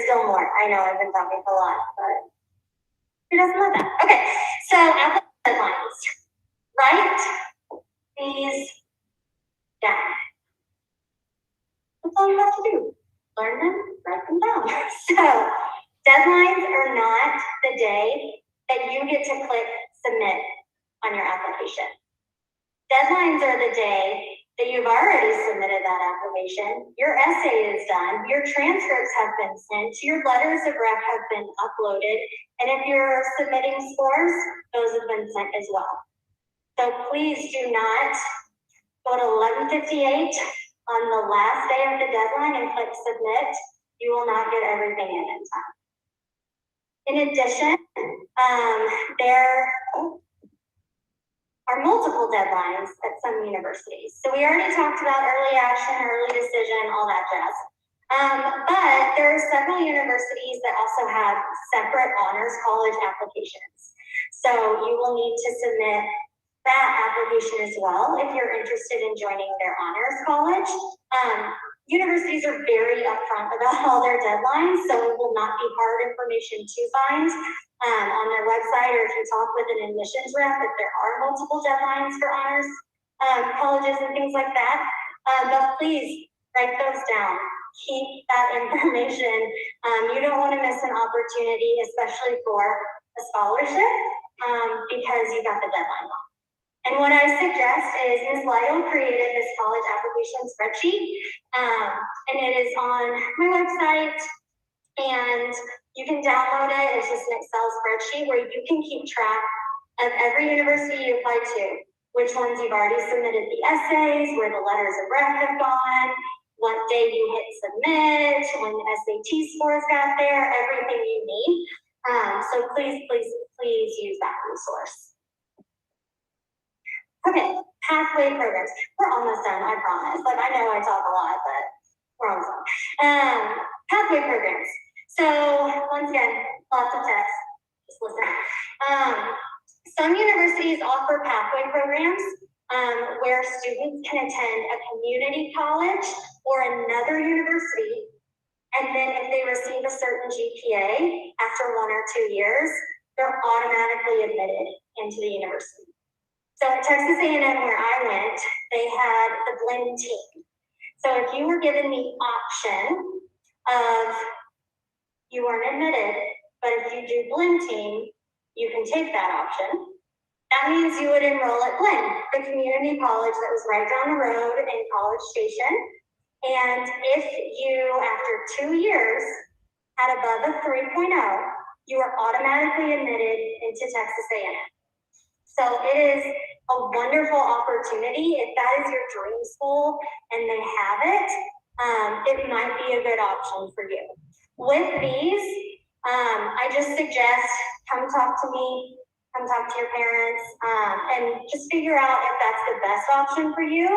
still more. I know I've been talking a lot, but who doesn't love that? Okay, so application deadlines. Write these down. That's all you have to do. Learn them, write them down. So deadlines are not the day that you get to click submit on your application. Deadlines are the day that you've already submitted that application, your essay is done, your transcripts have been sent, your letters of rec have been uploaded, and if you're submitting scores, those have been sent as well. So please do not go to 11:58 on the last day of the deadline and click submit. You will not get everything in time. In addition, there are multiple deadlines at some universities. So we already talked about early action, early decision, all that jazz. But there are several universities that also have separate honors college applications. So you will need to submit that application as well if you're interested in joining their honors college. Universities are very upfront about all their deadlines, so it will not be hard information to find on their website, or if you talk with an admissions rep, if there are multiple deadlines for honors colleges and things like that. But please write those down. Keep that information. You don't want to miss an opportunity, especially for a scholarship, because you got the deadline wrong. And what I suggest is Ms. Lytle created this college application spreadsheet, and it is on my website, and you can download it. It's just an Excel spreadsheet where you can keep track of every university you apply to, which ones you've already submitted the essays, where the letters of rec have gone, what day you hit submit, when the SAT scores got there, everything you need. So please, please, please use that resource. Okay, pathway programs. We're almost done, I promise. Like, I know I talk a lot, but we're almost done. Pathway programs. So, once again, lots of text. Just listen. Some universities offer pathway programs where students can attend a community college or another university, and then if they receive a certain GPA after 1 or 2 years, they're automatically admitted into the university. So at Texas A&M, where I went, they had the blend team. So if you were given the option of you weren't admitted, but if you do blend team, you can take that option. That means you would enroll at Blend, the community college that was right down the road in College Station. And if you, after 2 years, had above a 3.0, you are automatically admitted into Texas A&M. So it is a wonderful opportunity. If that is your dream school and they have it, it might be a good option for you. With these, I just suggest come talk to me, come talk to your parents, and just figure out if that's the best option for you,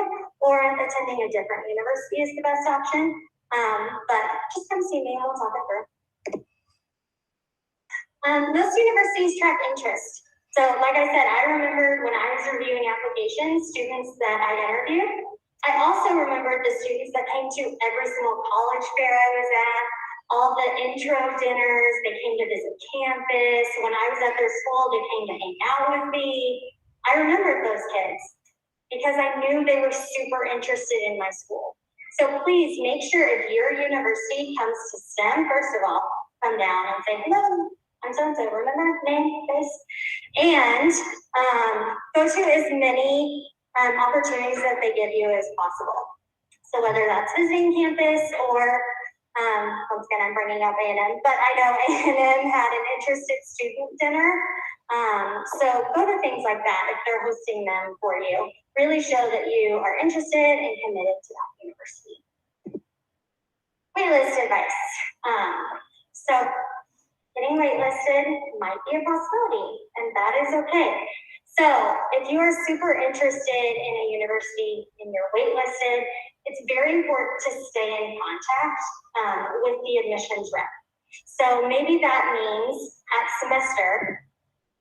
or if attending a different university is the best option. But just come see me and we'll talk it through. Most universities track interest. So like I said, I remembered when I was reviewing applications, students that I interviewed. I also remembered the students that came to every single college fair I was at, all the intro dinners, they came to visit campus. When I was at their school, they came to hang out with me. I remembered those kids because I knew they were super interested in my school. So please make sure if your university comes to STEM, first of all, come down and say, hello, I'm so-and-so, remember, name, face, and go to as many opportunities that they give you as possible. So whether that's visiting campus or, once again, I'm bringing up A&M, but I know A&M had an interested student dinner. So go to things like that if they're hosting them for you. Really show that you are interested and committed to that university. Waitlist advice. So getting waitlisted might be a possibility, and that is okay. So if you are super interested in a university and you're waitlisted, it's very important to stay in contact with the admissions rep. So maybe that means at semester,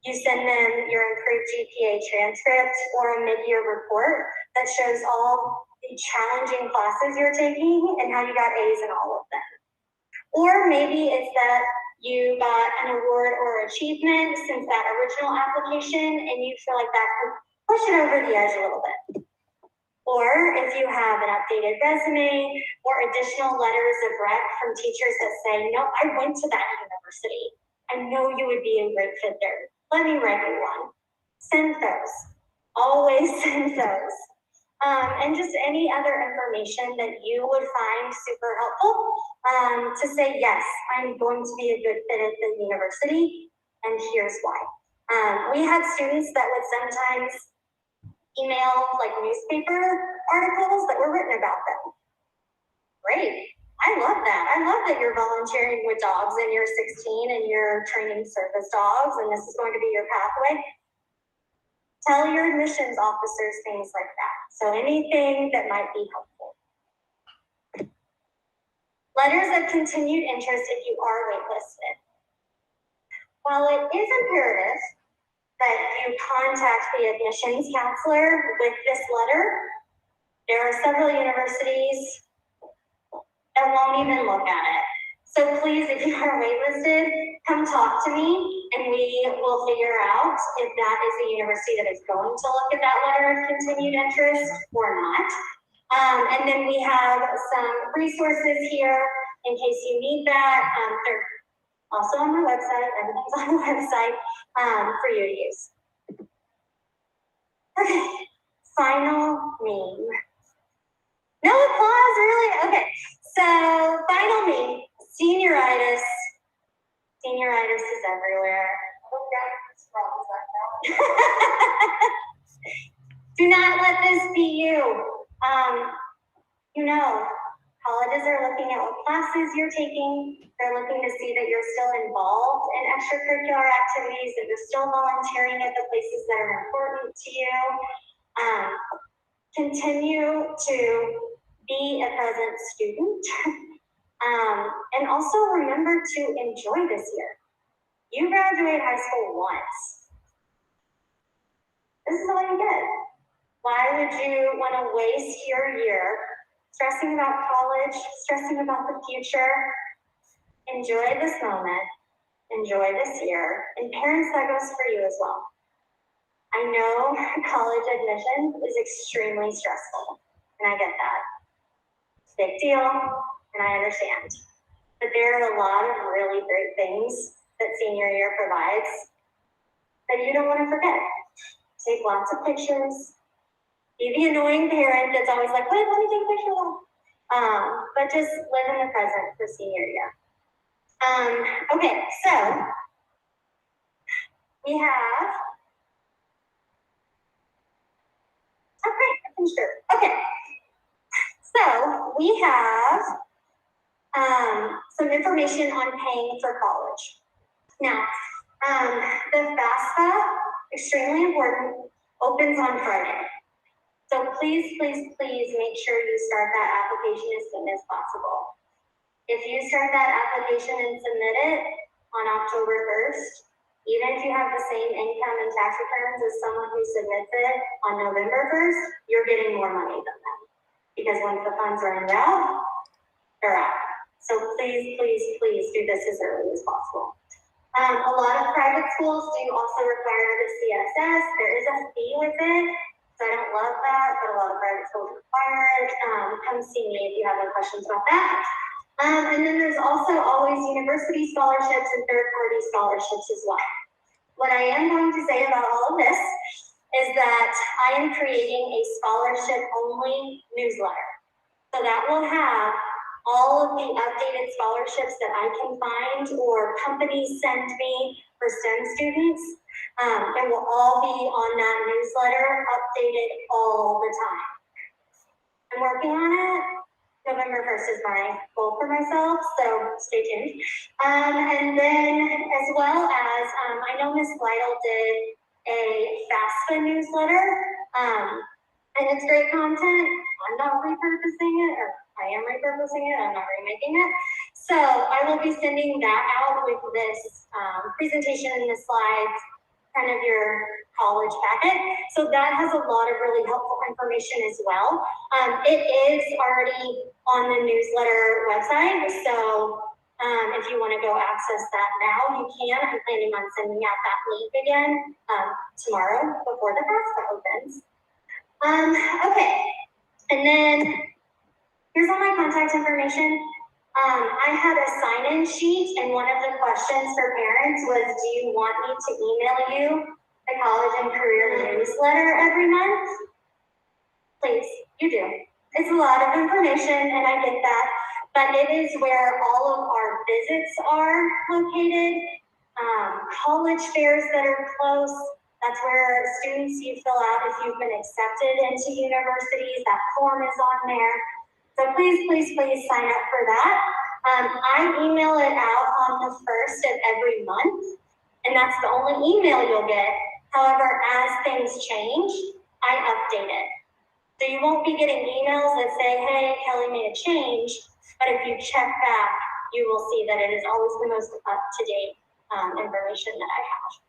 you send them your improved GPA transcript or a mid-year report that shows all the challenging classes you're taking and how you got A's in all of them. Or maybe it's that you got an award or achievement since that original application and you feel like that could push it over the edge a little bit. Or if you have an updated resume or additional letters of rec from teachers that say, no, I went to that university. I know you would be a great fit there. Let me write you one. Send those. Always send those. And just any other information that you would find super helpful to say, yes, I'm going to be a good fit at the university, and here's why. We had students that would sometimes email like newspaper articles that were written about them. Great. I love that. I love that you're volunteering with dogs and you're 16 and you're training service dogs and this is going to be your pathway. Tell your admissions officers things like that. So anything that might be helpful. Letters of continued interest if you are waitlisted. While it is imperative that you contact the admissions counselor with this letter, there are several universities that won't even look at it. So please, if you are waitlisted, come talk to me and we will figure out if that is the university that is going to look at that letter of continued interest or not. And then we have some resources here in case you need that. They're also on the website, everything's on the website for you to use. Okay, final meme. No applause, really? Okay, so final meme, senioritis. Senioritis is everywhere. Do not let this be you. You know, colleges are looking at what classes you're taking. They're looking to see that you're still involved in extracurricular activities, that you're still volunteering at the places that are important to you. Continue to be a present student. And also remember to enjoy this year. You graduate high school once. This is all you get. Why would you want to waste your year stressing about college, stressing about the future? Enjoy this moment. Enjoy this year. And parents, that goes for you as well. I know college admission is extremely stressful, and I get that. It's a big deal, and I understand. But there are a lot of really great things that senior year provides that you don't want to forget. Take lots of pictures. Be the annoying parent that's always like, wait, let me take a picture of that. But just live in the present for senior year. Okay, so we have, okay, I finished it. Okay, so we have some information on paying for college. Now, the FAFSA, extremely important, opens on Friday. So please, please, please make sure you start that application as soon as possible. If you start that application and submit it on October 1st, even if you have the same income and tax returns as someone who submits it on November 1st, you're getting more money than them. Because once the funds are in route, they're out. So please, please, please do this as early as possible. A lot of private schools do also require the CSS. There is a fee with it. So I don't love that, but a lot of private schools require it. Come see me if you have any questions about that. And then there's also always university scholarships and third-party scholarships as well. What I am going to say about all of this is that I am creating a scholarship-only newsletter. So that will have all of the updated scholarships that I can find or companies send me for STEM students. It will all be on that newsletter, updated all the time. I'm working on it. November 1st is my goal for myself, so stay tuned. And then as well as, I know Ms. Lytle did a FAFSA newsletter, and it's great content. I'm not repurposing it, or I am repurposing it, I'm not remaking it. So I will be sending that out with this presentation and the slides, kind of your college packet. So that has a lot of really helpful information as well. It is already on the newsletter website, so If you want to go access that now, you can. I'm planning on sending out that link again tomorrow before the FAFSA opens. Okay, and then here's all my contact information. I had a sign-in sheet, and one of the questions for parents was, do you want me to email you the college and career newsletter every month? Please, you do. It's a lot of information, and I get that, but it is where all of our visits are located, college fairs that are close. That's where students, you fill out if you've been accepted into universities. That form is on there. So please, please, please sign up for that. I email it out on the 1st of every month, and that's the only email you'll get. However, as things change, I update it. So you won't be getting emails that say, hey, Kelly made a change, but if you check back, you will see that it is always the most up-to-date information that I have.